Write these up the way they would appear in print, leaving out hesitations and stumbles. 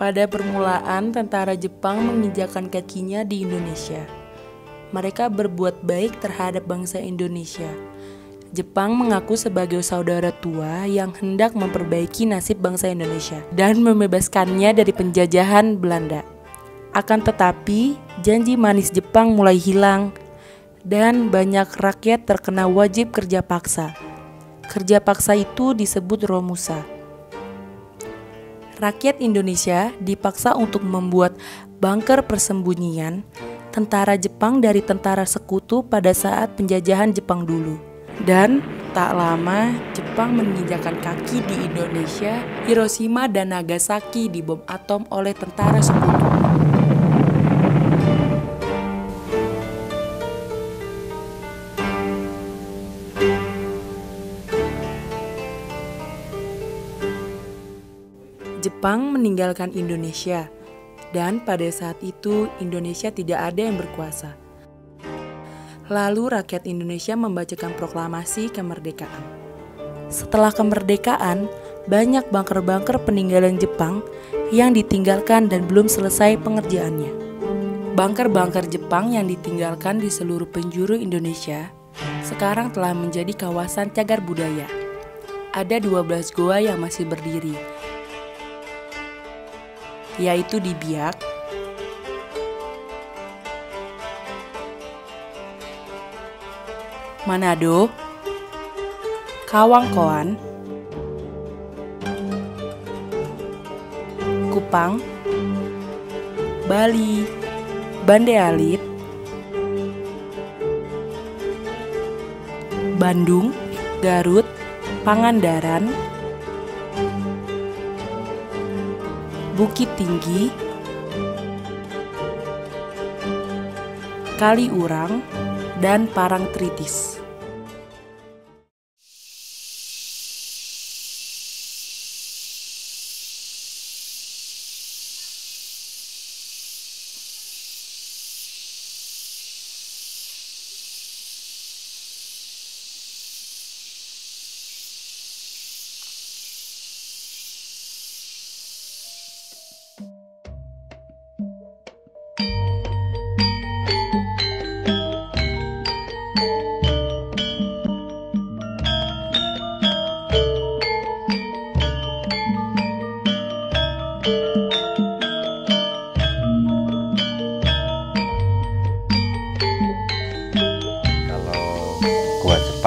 Pada permulaan, tentara Jepang menginjakan kakinya di Indonesia. Mereka berbuat baik terhadap bangsa Indonesia. Jepang mengaku sebagai saudara tua yang hendak memperbaiki nasib bangsa Indonesia dan membebaskannya dari penjajahan Belanda. Akan tetapi, janji manis Jepang mulai hilang dan banyak rakyat terkena wajib kerja paksa. Kerja paksa itu disebut Romusa. Rakyat Indonesia dipaksa untuk membuat bunker persembunyian tentara Jepang dari tentara sekutu pada saat penjajahan Jepang dulu. Dan tak lama Jepang menginjakan kaki di Indonesia. Hiroshima dan Nagasaki dibom atom oleh tentara sekutu. Jepang meninggalkan Indonesia, dan pada saat itu Indonesia tidak ada yang berkuasa. Lalu rakyat Indonesia membacakan proklamasi kemerdekaan. Setelah kemerdekaan, banyak bunker-bunker peninggalan Jepang yang ditinggalkan dan belum selesai pengerjaannya. Bunker-bunker Jepang yang ditinggalkan di seluruh penjuru Indonesia sekarang telah menjadi kawasan cagar budaya. Ada 12 goa yang masih berdiri, yaitu di Biak, Manado, Kawangkoan, Kupang, Bali, Bande Alit, Bandung, Garut, Pangandaran, Bukit Tinggi, Kaliurang, dan Parangtritis.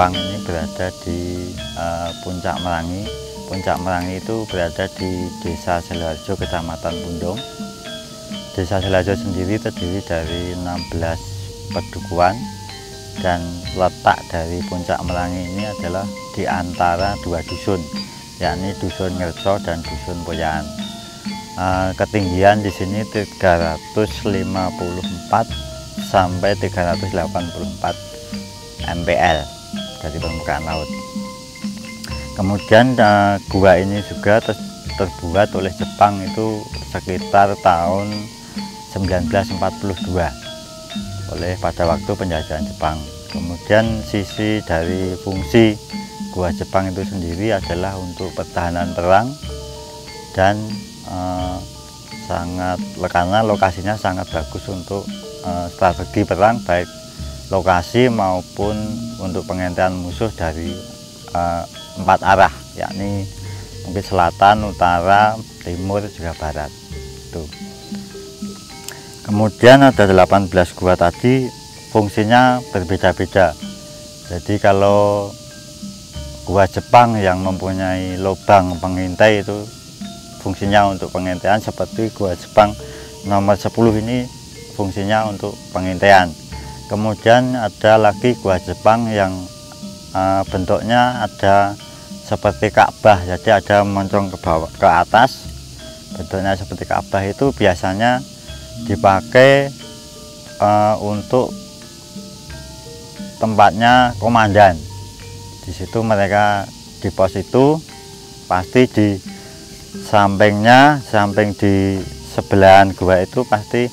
Jepang ini berada di Puncak Merangi. Puncak Merangi itu berada di Desa Sidoarjo, Kecamatan Pundong. Desa Sidoarjo sendiri terdiri dari 16 pedukuhan dan letak dari Puncak Merangi ini adalah di antara dua dusun, yakni Dusun Ngerco dan Dusun Poyaan. Ketinggian di sini 354 sampai 384 mPl dari permukaan laut. Kemudian gua ini juga terbuat oleh Jepang itu sekitar tahun 1942 pada waktu penjajahan Jepang. Kemudian sisi dari fungsi gua Jepang itu sendiri adalah untuk pertahanan perang dan karena lokasinya sangat bagus untuk strategi perang, baik lokasi maupun untuk pengintaian musuh dari 4 arah, yakni mungkin selatan, utara, timur, juga barat. Kemudian ada 18 gua tadi, fungsinya berbeda-beda. Jadi kalau gua Jepang yang mempunyai lubang pengintai itu fungsinya untuk pengintaian, seperti gua Jepang nomor 10 ini fungsinya untuk pengintaian. Kemudian ada lagi gua Jepang yang bentuknya ada seperti Ka'bah, jadi ada moncong ke bawah ke atas, bentuknya seperti Ka'bah. Itu biasanya dipakai untuk tempatnya komandan. Di situ mereka di pos itu pasti di samping di sebelahan gua itu pasti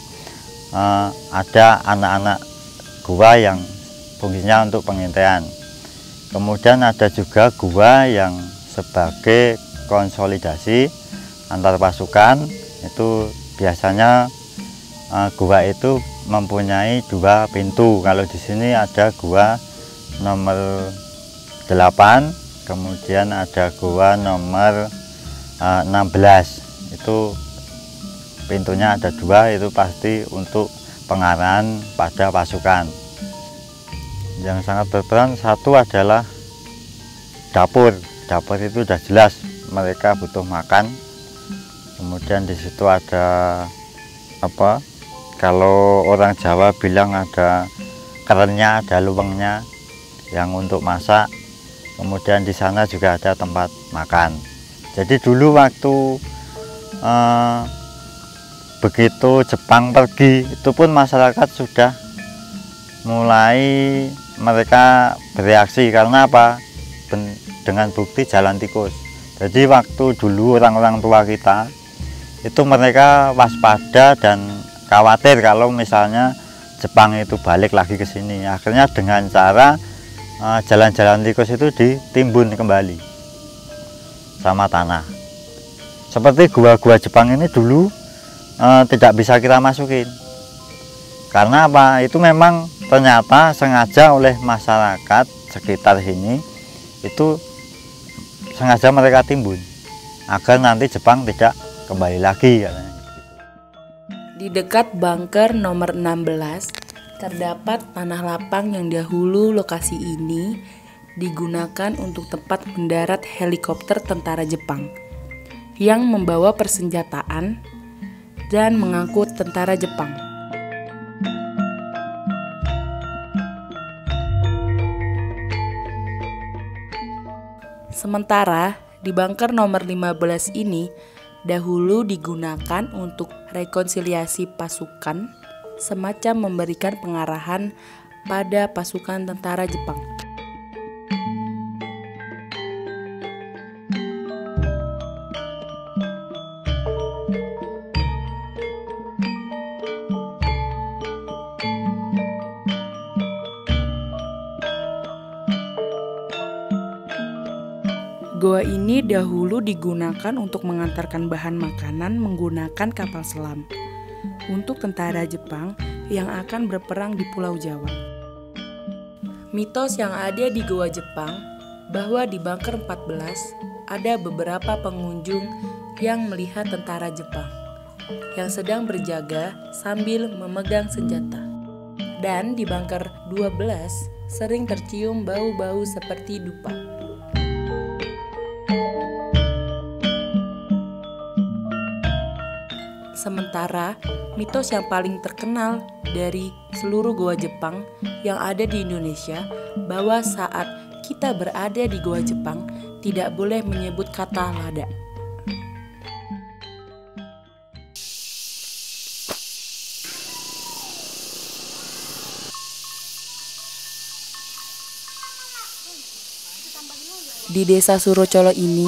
ada anak-anak gua yang fungsinya untuk pengintaian. Kemudian ada juga gua yang sebagai konsolidasi antar pasukan Itu biasanya gua itu mempunyai 2 pintu. Kalau di sini ada gua nomor 8, kemudian ada gua nomor 16. Itu pintunya ada 2, itu pasti untuk pengarahan pada pasukan. Yang sangat berperan satu adalah dapur. Dapur itu sudah jelas mereka butuh makan. Kemudian di situ ada apa? Kalau orang Jawa bilang ada kerennya, ada luwengnya yang untuk masak. Kemudian di sana juga ada tempat makan. Jadi dulu waktu begitu Jepang pergi, itu pun masyarakat sudah mulai mereka bereaksi. Karena apa? Dengan bukti jalan tikus. Jadi waktu dulu orang-orang tua kita itu mereka waspada dan khawatir kalau misalnya Jepang itu balik lagi ke sini. Akhirnya dengan cara jalan-jalan tikus itu ditimbun kembali sama tanah. Seperti gua-gua Jepang ini dulu tidak bisa kita masukin. Karena apa? Itu memang ternyata sengaja oleh masyarakat sekitar sini, itu sengaja mereka timbun agar nanti Jepang tidak kembali lagi katanya. Di dekat bunker nomor 16 terdapat tanah lapang yang dahulu lokasi ini digunakan untuk tempat mendarat helikopter tentara Jepang yang membawa persenjataan dan mengangkut tentara Jepang. Sementara di bunker nomor 15 ini dahulu digunakan untuk rekonsiliasi pasukan, semacam memberikan pengarahan pada pasukan tentara Jepang. Goa ini dahulu digunakan untuk mengantarkan bahan makanan menggunakan kapal selam untuk tentara Jepang yang akan berperang di Pulau Jawa. Mitos yang ada di Goa Jepang bahwa di bunker 14 ada beberapa pengunjung yang melihat tentara Jepang yang sedang berjaga sambil memegang senjata. Dan di bunker 12 sering tercium bau-bau seperti dupa. Sementara mitos yang paling terkenal dari seluruh goa Jepang yang ada di Indonesia bahwa saat kita berada di goa Jepang tidak boleh menyebut kata lada. Di desa Surocolo ini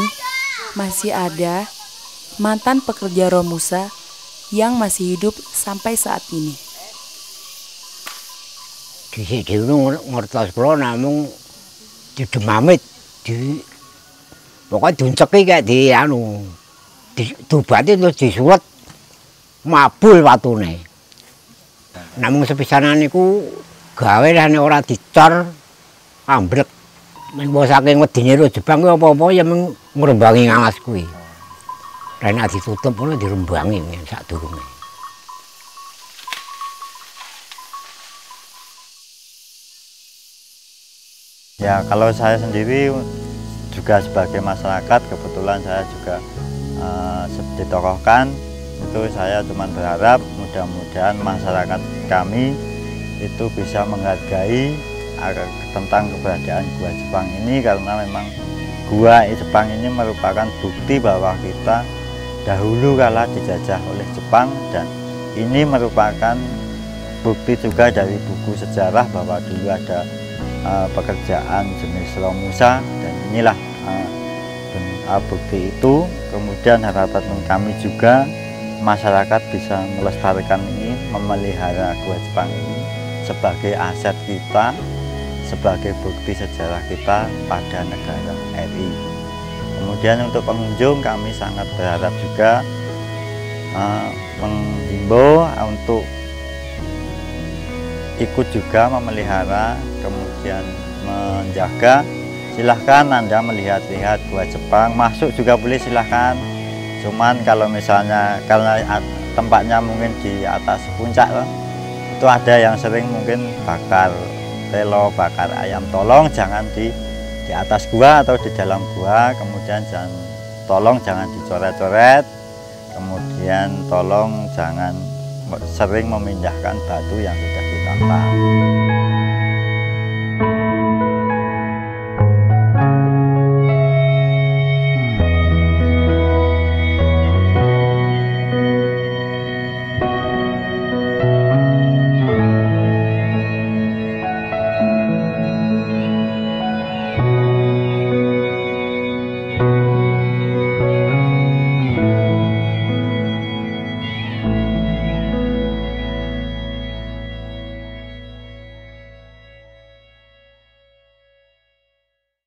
masih ada mantan pekerja Romusa yang masih hidup sampai saat ini. Di sini ngertos kula namung didemamit di pokoknya diunceki kayak di dubati terus disulet mabul watune. Namung sepisanan niku gawe lane ora dicor ambrek. Men saking wedine ro Jepang kuwi apa-apa ya ngrembangi ngalas kuwi. Dan nek ditutup ngono dirembangi sadurunge. Ya, kalau saya sendiri juga sebagai masyarakat, kebetulan saya juga ditokohkan, itu saya cuma berharap mudah-mudahan masyarakat kami itu bisa menghargai tentang keberadaan Gua Jepang ini, karena memang Gua Jepang ini merupakan bukti bahwa kita dahulu kala dijajah oleh Jepang, dan ini merupakan bukti juga dari buku sejarah bahwa dulu ada pekerjaan jenis Romusa, dan inilah bukti itu. Kemudian harapan kami juga masyarakat bisa melestarikan ini, memelihara Gua Jepang ini sebagai aset kita, sebagai bukti sejarah kita pada negara RI. Kemudian untuk pengunjung kami sangat berharap juga menghimbau untuk ikut juga memelihara, kemudian menjaga. Silahkan Anda melihat-lihat gua Jepang, masuk juga boleh silahkan. Cuman kalau misalnya karena tempatnya mungkin di atas puncak, itu ada yang sering mungkin bakar telo, bakar ayam. Tolong jangan di atas gua atau di dalam gua. Kemudian tolong jangan dicoret-coret. Kemudian tolong jangan sering memindahkan batu yang sudah ditambang.